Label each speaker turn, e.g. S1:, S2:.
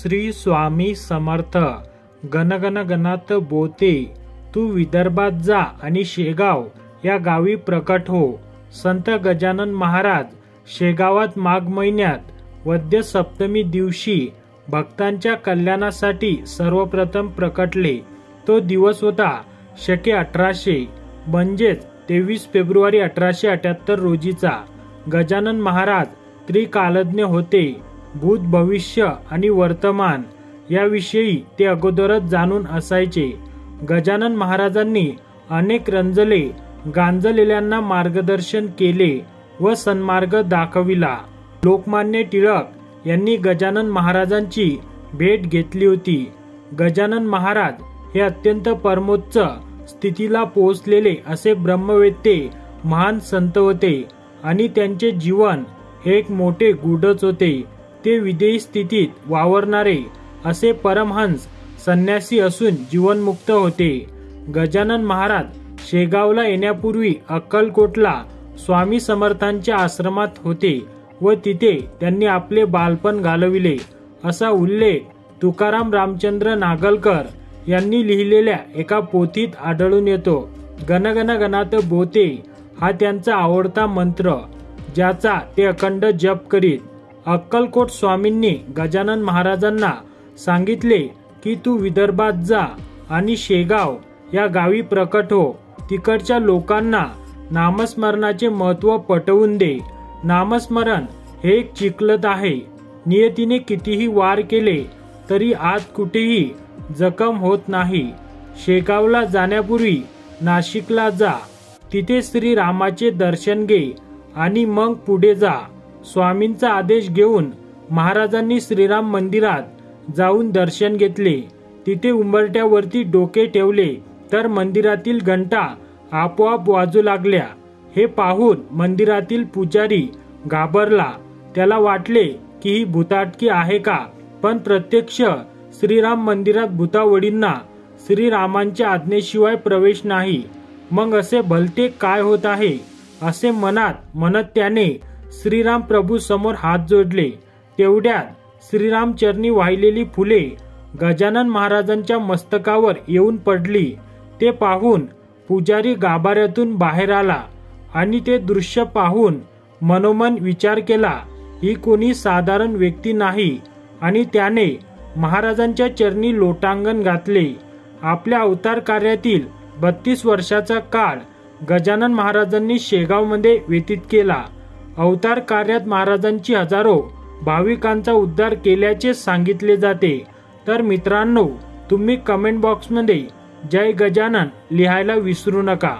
S1: श्री स्वामी समर्थ. गणगण गणात बोते, तू विदर्भात जा आणि शेगाव या गावी प्रकट हो. संत गजानन महाराज शेगावात माघ महिन्यात वद्य सप्तमी दिवशी भक्तांच्या कल्याणासाठी सर्वप्रथम प्रकटले. तो दिवस होता शके 1800 म्हणजेच 23 फेब्रुवारी 1878 रोजीचा. गजानन महाराज त्रिकालज्ञ होते. भूत, भविष्य आणि वर्तमान याविषयी ते अगोदरच जाणून असायचे. गजानन महाराजांनी अनेक रंजले गांजलेल्यांना मार्गदर्शन केले व सन्मार्ग दाखविला. लोकमान्य टिळक यांनी गजानन महाराजांची भेट घेतली होती. गजानन महाराज हे अत्यंत परमोच्च स्थितीला पोहोचलेले असे ब्रह्मवेत्ते महान संत होते आणि त्यांचे जीवन हे एक मोठे गूढच होते. ते विदेही स्थितीत वावरणारे असे परमहंस संन्यासी असून जीवनमुक्त होते. गजानन महाराज शेगावला येण्यापूर्वी अक्कलकोटला स्वामी समर्थांच्या आश्रमात होते व तिथे त्यांनी आपले बालपण घालविले असा उल्लेख तुकाराम रामचंद्र नागलकर यांनी लिहिलेल्या एका पोथीत आढळून येतो. गणगण गणात बोते हा त्यांचा आवडता मंत्र, ज्याचा ते अखंड जप करीत. अक्कलकोट स्वामींनी गजानन महाराजांना सांगितले की तू विदर्भात जा आणि शेगाव या गावी प्रकट हो. तिकडच्या लोकांना नामस्मरणाचे महत्त्व पटवून दे. नामस्मरण हे एक चिखलत आहे. नियतीने कितीही वार केले तरी आत कुठेही जखम होत नाही. शेगावला जाण्यापूर्वी नाशिकला जा. तिथे श्री रामाचे दर्शन घे आणि मग पुढे जा. स्वामींचा आदेश घेऊन महाराजांनी श्रीराम मंदिरात जाऊन दर्शन घेतले. तिथे उंबरठ्यावरती डोके ठेवले तर मंदिरातील घंटा आपोआप वाजू लागल्या. हे पाहून मंदिरातील पुजारी घाबरला. त्याला वाटले की ही भुताटकी आहे का, पण प्रत्यक्ष श्रीराम मंदिरात भूतावळींना श्रीरामांच्या आज्ञेशिवाय प्रवेश नाही. मग असे भलते काय होत आहे असे मनात म्हणत त्याने श्रीराम प्रभू समोर हात जोडले. तेवढ्यात श्रीरामचरणी वाहिलेली फुले गजानन महाराजांच्या मस्तकावर येऊन पडली. ते पाहून पुजारी गाभाऱ्यातून बाहेर आला आणि ते दृश्य पाहून मनोमन विचार केला, ही कोणी साधारण व्यक्ती नाही, आणि त्याने महाराजांच्या चरणी लोटांगण घातले. आपल्या अवतार कार्यातील 32 वर्षाचा काळ गजानन महाराजांनी शेगावमध्ये व्यतीत केला. अवतार कार्यात महाराजांची हजारो भाविकांचा उद्धार केल्याचे सांगितले जाते. तर मित्रांनो, तुम्ही कमेंट बॉक्समध्ये जय गजानन लिहायला विसरू नका.